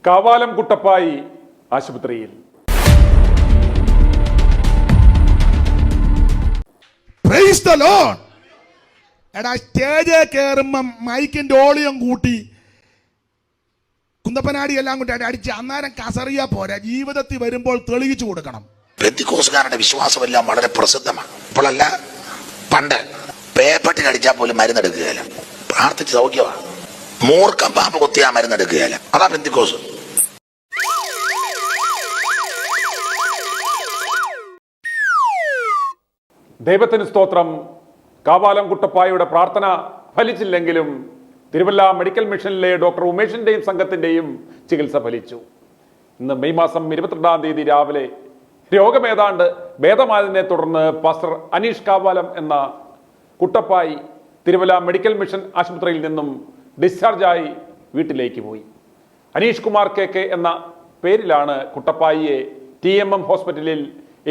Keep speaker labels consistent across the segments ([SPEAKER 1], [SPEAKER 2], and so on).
[SPEAKER 1] കാവാലം കുട്ടപ്പായി ആശുപത്രിയിൽ.
[SPEAKER 2] Price the Lord. എടാ, stage കയറുമ്പം മൈക്കിന്റെ ഓളിയം കൂട്ടി കുന്തപ്പനാടി എല്ലാം കൂട്ടി അടിച്ച് അന്നേരം കസറിയ പോരാ, ജീവിതത്തിൽ വരുമ്പോൾ തെളിയിച്ചു കൊടുക്കണം.
[SPEAKER 3] പെന്തിക്കോസുകാരുടെ വിശ്വാസമെല്ലാം വളരെ പ്രസിദ്ധമാണ്. ഇപ്പോഴല്ല, പണ്ട് പേപ്പട്ടിൽ അടിച്ചാൽ പോലും മരുന്നെടുക്കുകയില്ല, പ്രാർത്ഥിച്ച് സൗഖ്യമാണ്. മൂർഖം പാമ്പ് കുത്തിയാ മരുന്നെടുക്കുകയില്ല. അതാ പെന്തിക്കോസ്.
[SPEAKER 1] ദൈവത്തിന് സ്തോത്രം. കാവാലം കുട്ടപ്പായുടെ പ്രാർത്ഥന ഫലിച്ചില്ലെങ്കിലും തിരുവല്ല മെഡിക്കൽ മിഷനിലെ ഡോക്ടർ ഉമേഷിന്റെയും സംഘത്തിന്റെയും ചികിത്സ ഫലിച്ചു. ഇന്ന് മെയ് മാസം 22-ാം തീയതി രാവിലെ രോഗമേതാണ്ട് ഭേദമായതിനെ തുടർന്ന് പാസ്റ്റർ അനീഷ് കാവാലം എന്ന കുട്ടപ്പായി തിരുവല്ല മെഡിക്കൽ മിഷൻ ആശുപത്രിയിൽ നിന്നും ഡിസ്ചാർജായി വീട്ടിലേക്ക് പോയി. അനീഷ് കുമാർ KK എന്ന പേരിലാണ് കുട്ടപ്പായിയെ TMM ഹോസ്പിറ്റലിൽ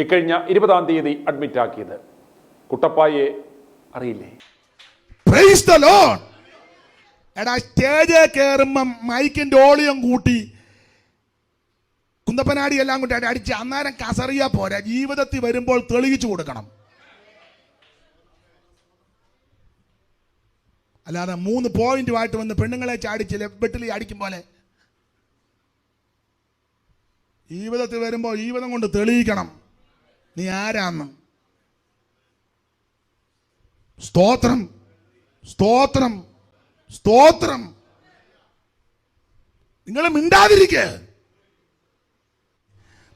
[SPEAKER 1] ഇക്കഴിഞ്ഞ 20-ാം തീയതി അഡ്മിറ്റ് ആക്കിയത്. കുട്ടപ്പായിയെ അറിയില്ലേ?
[SPEAKER 2] Price the Lord. എടാ, സ്റ്റേജ് കയറുമ്പം മൈക്കിന്റെ ഓളിയം കൂട്ടി കുന്തപ്പനാടി എല്ലാം കൂട്ടി അടിച്ച് അന്നേരം കസറിയ പോരാ, ജീവിതത്തിൽ വരുമ്പോൾ തെളിയിച്ചു കൊടുക്കണം. അല്ലാതെ 3 പോയിന്റുമായിട്ട് വന്ന് പെണ്ണുങ്ങളെ ചാടിച്ചില്ല വെട്ടിലി അടിക്കും പോലെ ജീവിതത്തിൽ വരുമ്പോൾ ജീവിതം കൊണ്ട് തെളിയിക്കണം നീ ആരാന്ന്. സ്തോത്രം, സ്തോത്രം, സ്തോത്രം. നിങ്ങൾ മിണ്ടാതിരിക്കേ.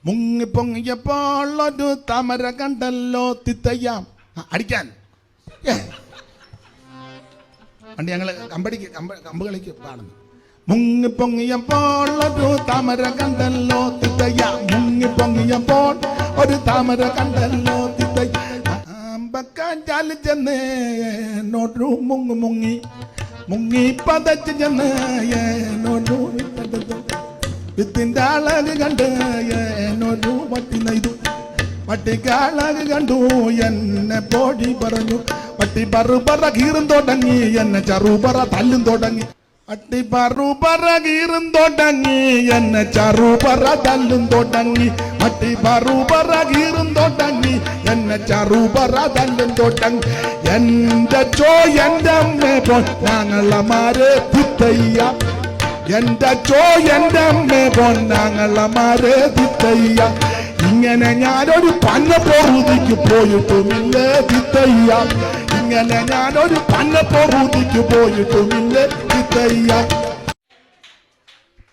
[SPEAKER 2] മുങ്ങിപ്പൊങ്ങിയപ്പോൾ ഒരു താമര കണ്ടല്ലോ തിത്തയ്യാം അടിക്കാൻ. പണ്ട് ഞങ്ങൾ കമ്പ് കളിക്ക് പാടുന്നു. മുങ്ങിപ്പൊങ്ങിയപ്പോൾ ഒരു താമര കണ്ടല്ലോ തിത്തയ്യ, മുങ്ങിപ്പൊങ്ങിയപ്പോൾ ഒരു താമര കണ്ടല്ലോ തിത്തയ്യ. ചാലി ചെന്ന് നോട്ടു മുങ്ങി മുങ്ങി മുങ്ങി പതച്ച് ചെന്ന് നോട്ടു വിത്തിന്റെ അളക് കണ്ട് നോട്ടു പട്ടി നെയ്തു. പട്ടിക്കാളക് കണ്ടു എന്നെ പോടി പറഞ്ഞു. പട്ടി പറ കീറും തുടങ്ങി, എന്നെ ചറുപറ തല്ലും തുടങ്ങി. പട്ടി പറ കീറും തുടങ്ങി, എന്നെ ചറുപറ തല്ലും തുടങ്ങി. പട്ടി പറ കീറും തുടങ്ങി, എന്നെ ചറുപറ തല്ലും തുടങ്ങി. എന്റെ എന്റെ അമ്മേ പോ ഞങ്ങളമാരെ തിത്തയ്യ. എന്റെ എന്റെ അമ്മേ പോ ഞങ്ങളമാരെ തിത്തയ്യ. ഇങ്ങനെ ഞാനൊരു പന്നപ്പോറുതിക്ക് പോയിട്ടുമില്ലേ തിത്തയ്യ. ഇങ്ങനെ ഞാനൊരു പന്നപ്പോറുതിക്ക് പോയിട്ടുമില്ലേ തിത്തയ്യ.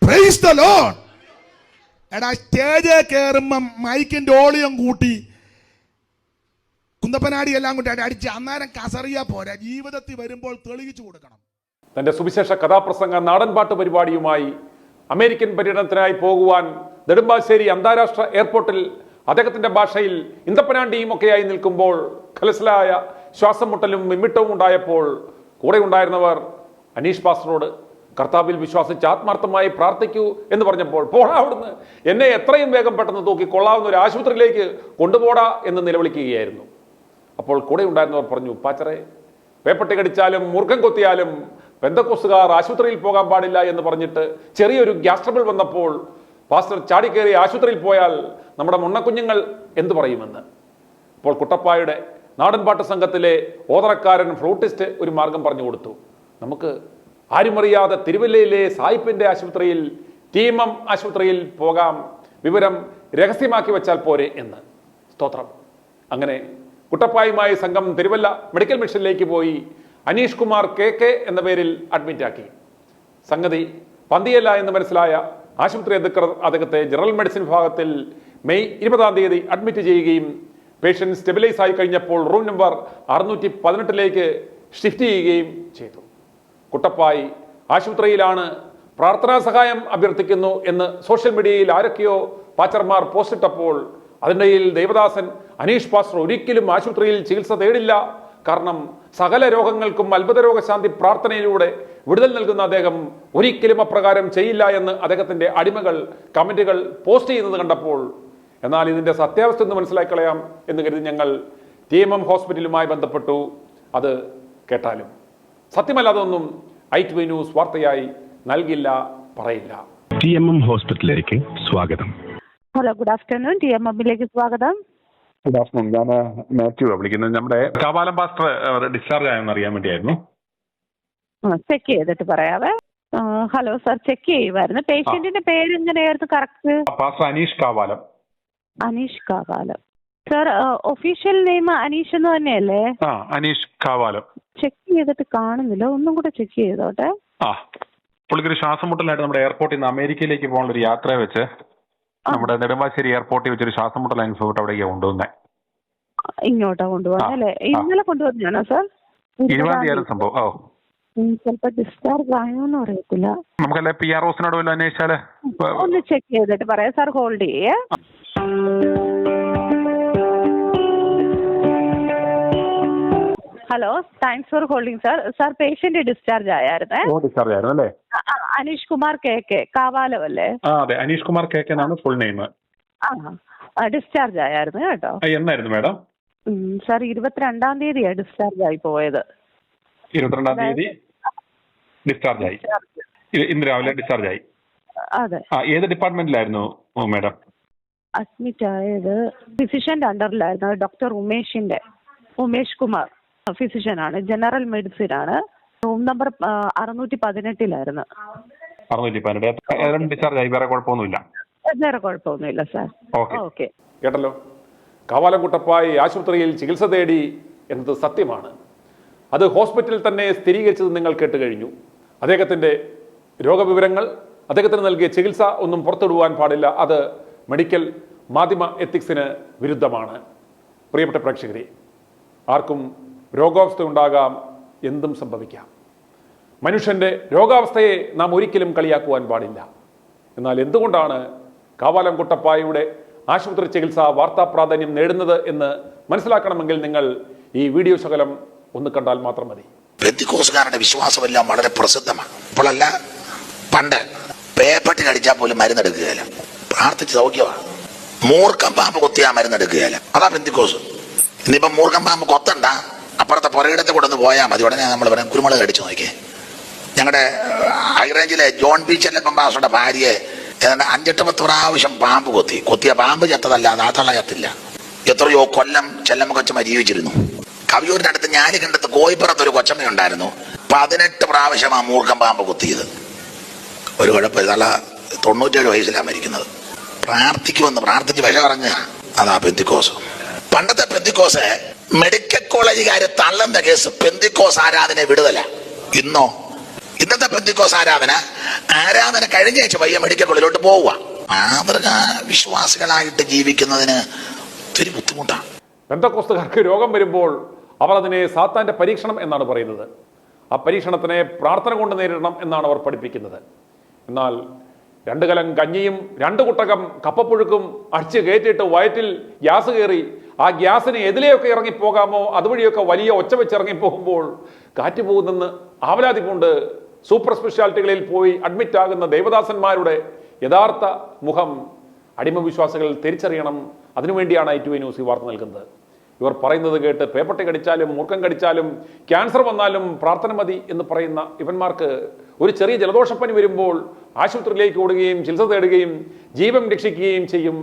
[SPEAKER 2] Praise the Lord. എടാ, സ്റ്റേജ് കയറുമ്പം മൈക്കിന്റെ ഓളിയം കൂട്ടി കുന്തപ്പനാടി എല്ലാം കൂട്ടി അടിച്ച് അന്നേരം കസറിയ പോരാ, ജീവിതത്തിൽ വരുമ്പോൾ തെളിയിച്ചു കൊടുക്കണം.
[SPEAKER 1] തന്റെ സുവിശേഷ കഥാപ്രസംഗ നാടൻപാട്ട് പരിപാടിയുമായി അമേരിക്കൻ പര്യടനത്തിനായി പോകുവാൻ നെടുമ്പാശ്ശേരി അന്താരാഷ്ട്ര എയർപോർട്ടിൽ അദ്ദേഹത്തിന്റെ ഭാഷയിൽ ഇന്തപ്പനാണ്ടിയും ഒക്കെയായി നിൽക്കുമ്പോൾ കലശലായ ശ്വാസം മുട്ടലും മിമ്മിട്ടവും ഉണ്ടായപ്പോൾ കൂടെ ഉണ്ടായിരുന്നവർ അനീഷ് പാസ്റ്ററോട് കർത്താവിൽ വിശ്വസിച്ച് ആത്മാർത്ഥമായി പ്രാർത്ഥിക്കൂ എന്ന് പറഞ്ഞപ്പോൾ, പോടാ അവിടുന്ന്, എന്നെ എത്രയും വേഗം പെട്ടെന്ന് തൂക്കി കൊള്ളാവുന്ന ഒരു ആശുപത്രിയിലേക്ക് കൊണ്ടുപോടാ എന്ന് നിലവിളിക്കുകയായിരുന്നു. അപ്പോൾ കൂടെ ഉണ്ടായിരുന്നവർ പറഞ്ഞു, പാച്ചറെ, പേപ്പട്ടി കടിച്ചാലും മൂർഖം കൊത്തിയാലും പെന്തക്കോസ്തുകാർ ആശുപത്രിയിൽ പോകാൻ പാടില്ല എന്ന് പറഞ്ഞിട്ട് ചെറിയൊരു ഗ്യാസ് ട്രബിൾ വന്നപ്പോൾ പാസ്റ്റർ ചാടിക്കേറി ആശുപത്രിയിൽ പോയാൽ നമ്മുടെ മുണ്ണക്കുഞ്ഞുങ്ങൾ എന്തു പറയുമെന്ന്. അപ്പോൾ കുട്ടപ്പായുടെ നാടൻപാട്ട് സംഘത്തിലെ ഓതറക്കാരൻ ഫ്ലൂട്ടിസ്റ്റ് ഒരു മാർഗം പറഞ്ഞു കൊടുത്തു. നമുക്ക് ആരുമറിയാതെ തിരുവല്ലയിലെ സായിപ്പിന്റെ ആശുപത്രിയിൽ TMM ആശുപത്രിയിൽ പോകാം, വിവരം രഹസ്യമാക്കി വെച്ചാൽ പോരെ എന്ന്. സ്തോത്രം. അങ്ങനെ കുട്ടപ്പായുമായി സംഘം തിരുവല്ല മെഡിക്കൽ മിഷനിലേക്ക് പോയി അനീഷ് കുമാർ KK എന്ന പേരിൽ അഡ്മിറ്റ് ആക്കി. സംഗതി പന്തിയല്ല എന്ന് മനസ്സിലായ ആശുപത്രി അധികൃതർ അദ്ദേഹത്തെ ജനറൽ മെഡിസിൻ വിഭാഗത്തിൽ മെയ് 20-ാം തീയതി അഡ്മിറ്റ് ചെയ്യുകയും പേഷ്യന്റ് സ്റ്റെബിലൈസ് ആയി കഴിഞ്ഞപ്പോൾ റൂം നമ്പർ 618 ഷിഫ്റ്റ് ചെയ്യുകയും ചെയ്തു. കുട്ടപ്പായി ആശുപത്രിയിലാണ്, പ്രാർത്ഥനാ സഹായം അഭ്യർത്ഥിക്കുന്നു എന്ന് സോഷ്യൽ മീഡിയയിൽ ആരൊക്കെയോ പാച്ചർമാർ പോസ്റ്റ് ഇട്ടപ്പോൾ അതിനിടയിൽ ദേവദാസൻ അനീഷ് പാസ്റ്റർ ഒരിക്കലും ആശുപത്രിയിൽ ചികിത്സ തേടില്ല, കാരണം സകല രോഗങ്ങൾക്കും അത്ഭുത രോഗശാന്തി പ്രാർത്ഥനയിലൂടെ വിടുതൽ നൽകുന്ന അദ്ദേഹം ഒരിക്കലും അപ്രകാരം ചെയ്യില്ല എന്ന് അദ്ദേഹത്തിന്റെ അടിമകൾ കമന്റുകൾ പോസ്റ്റ് ചെയ്യുന്നത് കണ്ടപ്പോൾ, എന്നാൽ ഇതിന്റെ സത്യാവസ്ഥ എന്ന് മനസ്സിലാക്കി കളയാം എന്ന് കരുതി ഞങ്ങൾ TMM ഹോസ്പിറ്റലുമായി ബന്ധപ്പെട്ടു. അത് കേട്ടാലും സത്യമല്ലാതൊന്നും i2v ന്യൂസ് വാർത്തയായി നൽകില്ല, പറയില്ല.
[SPEAKER 4] TMM ഹോസ്പിറ്റലിലേക്ക് സ്വാഗതം.
[SPEAKER 5] Hello, good afternoon. TMMലേക്ക് സ്വാഗതം.
[SPEAKER 4] Good afternoon. ഞാൻ മാത്യു വിളിക്കുന്നത്. നമ്മുടെ കാവാലം പാസ്റ്റർ ഡിസ്ചാർജ് ആയെന്ന് അറിയാൻ വേണ്ടിയായിരുന്നു.
[SPEAKER 5] ചെക്ക് ചെയ്തിട്ട് പറയാവേ. ഹലോ സാർ, ചെക്ക് ചെയ്യുമായിരുന്നു. പേഷ്യന്റിന്റെ പേര് എങ്ങനെയായിരുന്നു correct?
[SPEAKER 4] Pastor Aneesh Kavalam.
[SPEAKER 5] Aneesh Kavalam. Sir, official name Aneesh എന്ന് തന്നെയല്ലേ?
[SPEAKER 4] അനീഷ് കാവാലം.
[SPEAKER 5] ചെക്ക് ചെയ്തിട്ട് കാണുന്നില്ല, ഒന്നും കൂടെ ചെക്ക് ചെയ്തോട്ടെ.
[SPEAKER 4] പുള്ളിക്കൊരു ശ്വാസം മുട്ടലായിട്ട് നമ്മുടെ എയർപോർട്ടിൽ നിന്ന് അമേരിക്കയിലേക്ക് പോകാനുള്ള ഒരു യാത്ര വെച്ച് നമ്മുടെ നെടുമ്പാശ്ശേരി എയർപോർട്ടിൽ വെച്ചൊരു ശ്വാസം മുട്ടൽ അനുഭവപ്പെട്ട് അവിടേക്ക് കൊണ്ടുവന്നേ.
[SPEAKER 5] ഇങ്ങോട്ടാ കൊണ്ടുപോകുന്നത് അല്ലേ? ഇന്നലെ കൊണ്ടുവന്നാണോ സാർ?
[SPEAKER 4] 20-ാം തീയതി സംഭവം.
[SPEAKER 5] ചിലപ്പോ ഡിസ്ചാർജ് ആയോന്ന് അറിയത്തില്ല.
[SPEAKER 4] നമുക്കല്ലേ PROസിനോട് വല്ലതും അന്വേഷിച്ചാല്
[SPEAKER 5] ഒന്ന് ചെക്ക് ചെയ്തിട്ട് പറയാം സാർ. ഹോൾഡ് ചെയ്യേ. Hello, thanks for holding sir. Sir, patient discharge ആയിരുന്നേ.
[SPEAKER 4] ഡിസ്ചാർജ് ആയിരുന്നു അല്ലേ?
[SPEAKER 5] അനീഷ് കുമാർ KK കാവാലം അല്ലേ?
[SPEAKER 4] അതെ, അനീഷ് കുമാർ KK എന്നാണ് ഫുൾ നെയിം.
[SPEAKER 5] ഡിസ്ചാർജ് ആയിരുന്നു കേട്ടോ.
[SPEAKER 4] എന്നായിരുന്നു മാഡം?
[SPEAKER 5] സാർ, 22-ാം തീയതിയാണ് ഡിസ്ചാർജ് ആയി പോയത്.
[SPEAKER 4] 22-ാം തീയതി ഡിസ്ചാർജ് ആയി. ഇന്ന് രാവിലെ ഡിസ്ചാർജ് ആയി.
[SPEAKER 5] അതെ.
[SPEAKER 4] ഏത് ഡിപ്പാർട്ട്മെന്റിലായിരുന്നു മാഡം
[SPEAKER 5] അഡ്മിറ്റ് ആയത്? ഫിസിഷ്യന്റെ അണ്ടറിലായിരുന്നു. ഡോക്ടർ ഉമേഷ് കുമാർ ഫിസിഷ്യനാണ്. ജനറൽ മെഡിസിൻ ആണ്. റൂം നമ്പർ 618-ലായിരുന്നു.
[SPEAKER 4] 618 ഡിസ്ചാർജ് ആയി. വേറെ കുഴപ്പമൊന്നുമില്ല?
[SPEAKER 5] വേറെ കുഴപ്പമൊന്നുമില്ല സാർ. ഓക്കെ.
[SPEAKER 1] കേട്ടല്ലോ, കാവാലം കുട്ടപ്പായി ആശുപത്രിയിൽ ചികിത്സ തേടി എന്നത് സത്യമാണ്. അത് ഹോസ്പിറ്റലിൽ തന്നെ സ്ഥിരീകരിച്ചത് നിങ്ങൾ കേട്ട് കഴിഞ്ഞു. അദ്ദേഹത്തിൻ്റെ രോഗവിവരങ്ങൾ, അദ്ദേഹത്തിന് നൽകിയ ചികിത്സ ഒന്നും പുറത്തുവിടുവാൻ പാടില്ല. അത് മെഡിക്കൽ മാധ്യമ എത്തിക്സിന് വിരുദ്ധമാണ്. പ്രിയപ്പെട്ട പ്രേക്ഷകരെ, ആർക്കും രോഗാവസ്ഥ ഉണ്ടാകാം, എന്തും സംഭവിക്കാം. മനുഷ്യൻ്റെ രോഗാവസ്ഥയെ നാം ഒരിക്കലും കളിയാക്കുവാൻ പാടില്ല. എന്നാൽ എന്തുകൊണ്ടാണ് കാവാലം കുട്ടപ്പായുടെ ആശുപത്രി ചികിത്സ വാർത്താ പ്രാധാന്യം നേടുന്നത് എന്ന് മനസ്സിലാക്കണമെങ്കിൽ നിങ്ങൾ ഈ വീഡിയോ ശകലം ഒന്ന് കണ്ടാൽ മാത്രം മതി.
[SPEAKER 3] പെന്തിക്കോസുകാരുടെ വിശ്വാസമെല്ലാം വളരെ പ്രസിദ്ധമാണ്. ഇപ്പോഴല്ല, പണ്ട് പേപ്പട്ടി കടിച്ചാൽ പോലും മരുന്നെടുക്കുകയില്ല. പ്രാർത്ഥിച്ച് സൗഖ്യമാണ്. മൂർഖം പാമ്പ് കൊത്തിയാ മരുന്നെടുക്കുകയില്ല. അതാ പെന്തിക്കോസ്. ഇന്നിപ്പം മൂർഖം പാമ്പ് കൊത്തണ്ട, അപ്പുറത്തെ പുറകിടത്തെ കൂടെ ഒന്ന് പോയാൽ മതി. ഉടനെ നമ്മൾ പറയാം കുരുമുളക് കടിച്ചു നോക്കിയേ. ഞങ്ങളുടെ ഹൈറേഞ്ചിലെ ജോൺ ബി ചെല്ലപ്പൻ പാസ്റ്ററുടെ ഭാര്യയെ 5-10 പ്രാവശ്യം പാമ്പ് കൊത്തിയ പാമ്പ് ചത്തതല്ല, താത്തള്ള ചത്തില്ല. എത്രയോ കൊല്ലം ചെല്ലമ്മ കൊച്ചമ്മ ജീവിച്ചിരുന്നു. കവിയൂരിനടുത്ത് ഞാനിക്കണ്ടത്ത് കോയിപ്പുറത്തൊരു കൊച്ചമ്മയുണ്ടായിരുന്നു. 18 പ്രാവശ്യം ആ മൂർഖം പാമ്പ് കൊത്തിയത്. ഒരു കുഴപ്പമില്ല. 97 വയസ്സിലാണ് മരിക്കുന്നത്. പ്രാർത്ഥിച്ച് വിഷ പറഞ്ഞ അതാ പെന്തിക്കോസ്. പണ്ടത്തെ പെന്തിക്കോസ് മെഡിക്കൽ കോളേജുകാര് തള്ളുന്ന കേസ് പെന്തിക്കോസ് ആരാധന വിടുതല. ഇന്നത്തെ പെന്തിക്കോസ് ആരാധന കഴിഞ്ഞ ആഴ്ച പയ്യ മെഡിക്കൽ കോളേജിലോട്ട് പോവുക. മാതൃക വിശ്വാസികളായിട്ട് ജീവിക്കുന്നതിന് ഒത്തിരി ബുദ്ധിമുട്ടാണ്.
[SPEAKER 1] പെന്തക്കോസ്തുകാർക്ക് രോഗം വരുമ്പോൾ അവർ അതിനെ സാത്താന്റെ പരീക്ഷണം എന്നാണ് പറയുന്നത്. ആ പരീക്ഷണത്തിനെ പ്രാർത്ഥന കൊണ്ട് നേരിടണം എന്നാണ് അവർ പഠിപ്പിക്കുന്നത്. എന്നാൽ 2 കലം കഞ്ഞിയും 2 കുട്ടകം കപ്പപ്പുഴുക്കും അടിച്ച് കയറ്റിയിട്ട് വയറ്റിൽ ഗ്യാസ് കയറി ആ ഗ്യാസിന് എതിലെയൊക്കെ ഇറങ്ങിപ്പോകാമോ അതുവഴിയൊക്കെ വലിയ ഒച്ച വെച്ച് ഇറങ്ങിപ്പോകുമ്പോൾ കാറ്റ് പോകുന്നെന്ന് ആവലാതി കൊണ്ട് സൂപ്പർ സ്പെഷ്യാലിറ്റികളിൽ പോയി അഡ്മിറ്റ് ആകുന്ന ദേവദാസന്മാരുടെ യഥാർത്ഥ മുഖം അടിമവിശ്വാസികൾ തിരിച്ചറിയണം. അതിനുവേണ്ടിയാണ് ITV ന്യൂസ് ഈ വാർത്ത നൽകുന്നത്. ഇവർ പറയുന്നത് കേട്ട് പേപ്പട്ടി കടിച്ചാലും മൂർഖം കടിച്ചാലും ക്യാൻസർ വന്നാലും പ്രാർത്ഥന മതി എന്ന് പറയുന്ന ഇവന്മാർക്ക് ഒരു ചെറിയ ജലദോഷപ്പനി വരുമ്പോൾ ആശുപത്രിയിലേക്ക് ഓടുകയും ചികിത്സ തേടുകയും ജീവൻ രക്ഷിക്കുകയും ചെയ്യും.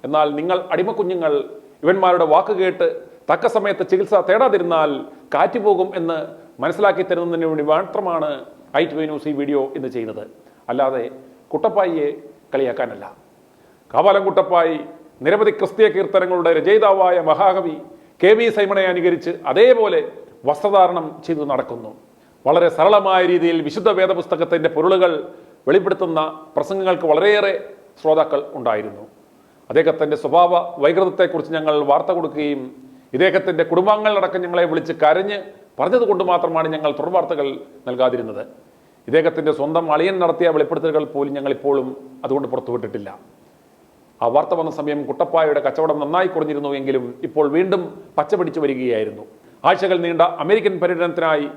[SPEAKER 1] എന്നാൽ നിങ്ങൾ അടിമക്കുഞ്ഞുങ്ങൾ ഇവന്മാരുടെ വാക്ക് കേട്ട് തക്ക സമയത്ത് ചികിത്സ തേടാതിരുന്നാൽ കാറ്റുപോകും എന്ന് മനസ്സിലാക്കി തരുന്നതിന് വേണ്ടി മാത്രമാണ് ITV ന്യൂസ് ഈ വീഡിയോ ഇന്ന് ചെയ്യുന്നത്. അല്ലാതെ കുട്ടപ്പായിയെ കളിയാക്കാനല്ല. കാവാലം കുട്ടപ്പായി നിരവധി ക്രിസ്തീയ കീർത്തനങ്ങളുടെ രചയിതാവായ മഹാകവി KV സൈമണെ അനുകരിച്ച് അതേപോലെ വസ്ത്രധാരണം ചെയ്തു നടക്കുന്നു. വളരെ സരളമായ രീതിയിൽ വിശുദ്ധ വേദപുസ്തകത്തിൻ്റെ പൊരുളുകൾ വെളിപ്പെടുത്തുന്ന പ്രസംഗങ്ങൾക്ക് വളരെയേറെ ശ്രോതാക്കൾ ഉണ്ടായിരുന്നു. അദ്ദേഹത്തിൻ്റെ സ്വഭാവ വൈകൃതത്തെക്കുറിച്ച് ഞങ്ങൾ വാർത്ത കൊടുക്കുകയും ഇദ്ദേഹത്തിൻ്റെ കുടുംബാംഗങ്ങളടക്കം ഞങ്ങളെ വിളിച്ച് കരഞ്ഞ് പറഞ്ഞതുകൊണ്ട് മാത്രമാണ് ഞങ്ങൾ തുടർവാർത്തകൾ നൽകാതിരുന്നത്. ഇദ്ദേഹത്തിൻ്റെ സ്വന്തം അളിയൻ നടത്തിയ വെളിപ്പെടുത്തലുകൾ പോലും ഞങ്ങളിപ്പോഴും അതുകൊണ്ട് പുറത്തുവിട്ടിട്ടില്ല. ആ വാർത്ത വന്ന സമയം കുട്ടപ്പായുടെ കച്ചവടം നന്നായി കുറഞ്ഞിരുന്നു എങ്കിലും ഇപ്പോൾ വീണ്ടും പച്ച പിടിച്ചു വരികയായിരുന്നു. ആഴ്ചകൾ നീണ്ട അമേരിക്കൻ പര്യടനത്തിനായി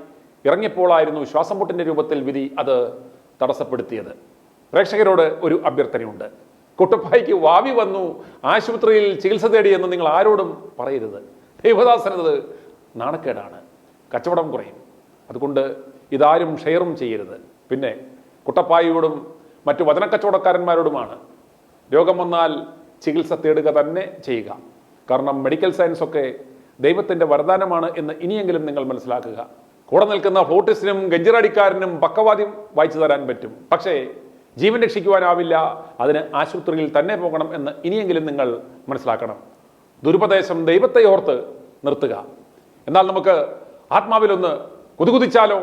[SPEAKER 1] ഇറങ്ങിയപ്പോഴായിരുന്നു ശ്വാസം മുട്ടിൻ്റെ രൂപത്തിൽ വിധി അത് തടസ്സപ്പെടുത്തിയത്. പ്രേക്ഷകരോട് ഒരു അഭ്യർത്ഥനയുണ്ട്. കുട്ടപ്പായിക്ക് വാവി വന്നു, ആശുപത്രിയിൽ ചികിത്സ തേടിയെന്ന് നിങ്ങൾ ആരോടും പറയരുത്. ദൈവദാസനത് നാണക്കേടാണ്, കച്ചവടം കുറയും. അതുകൊണ്ട് ഇതാരും ഷെയറും ചെയ്യരുത്. പിന്നെ കുട്ടപ്പായിയോടും മറ്റു വചനക്കച്ചവടക്കാരന്മാരോടുമാണ്. രോഗം വന്നാൽ ചികിത്സ തേടുക തന്നെ ചെയ്യുക. കാരണം മെഡിക്കൽ സയൻസ് ഒക്കെ ദൈവത്തിൻ്റെ വരദാനമാണ് എന്ന് ഇനിയെങ്കിലും നിങ്ങൾ മനസ്സിലാക്കുക. കൂടെ നിൽക്കുന്ന ഫ്ലൂട്ടിസ്റ്റിനും ഗഞ്ചിറടിക്കാരനും പക്കവാദ്യം വായിച്ചു തരാൻ പറ്റും, പക്ഷേ ജീവൻ രക്ഷിക്കുവാനാവില്ല. അതിന് ആശുപത്രിയിൽ തന്നെ പോകണം എന്ന് ഇനിയെങ്കിലും നിങ്ങൾ മനസ്സിലാക്കണം. ദുരുപദേശം ദൈവത്തെ ഓർത്ത് നിർത്തുക. എന്നാൽ നമുക്ക് ആത്മാവിലൊന്ന് കുതുകുതിച്ചാലോ?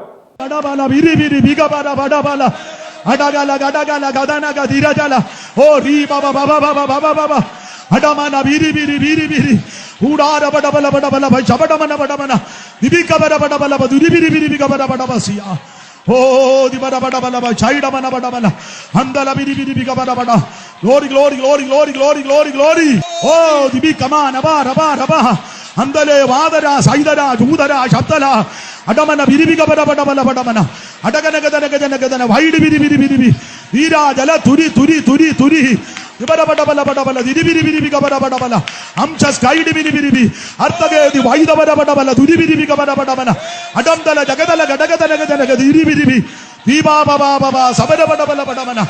[SPEAKER 2] Andale vadara saidara judara shabdala adamana biribiga badabadabadabadamana adaganagadanagadanagadana vaidi biri veera jala turi ibadabadabadabadabala diribiribiga badabadabala amcha skaidi biri artage di vaida badabadabala duribiribiga badabadabana adamdala jagadala gadagadagadanaga diribiribi viva baba sabadabadabadabadamana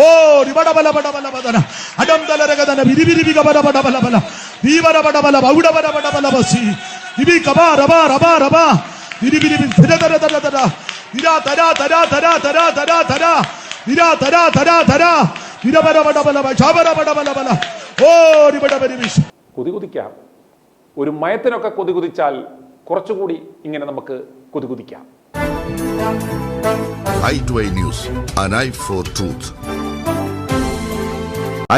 [SPEAKER 2] oh ribadabadabadabadabadana adamdala ragadana biribiribiga badabadabala Vivarabadabala, Baudabadabadabala, Basi, Vivi Kaba, Raba, Viribi, Tada, Vira Tada, Virabadabadabala, Chabadabadabala, oh, Ribadabadish.
[SPEAKER 1] കുതികുതിക്കാം. ഒരു മയത്തിനൊക്കെ കുതികുതിച്ചാൽ കുറച്ചുകൂടി ഇങ്ങനെ നമുക്ക് കുതികുതിക്കാം.
[SPEAKER 6] i2i News, an eye for truth.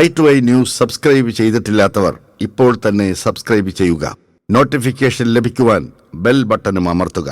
[SPEAKER 6] i2i News subscribe ചെയ്തിട്ടില്ലാത്തവർ ഇപ്പോൾ തന്നെ subscribe ചെയ്യുക. Notification ലഭിക്കുവാൻ ബെൽ ബട്ടണും അമർത്തുക.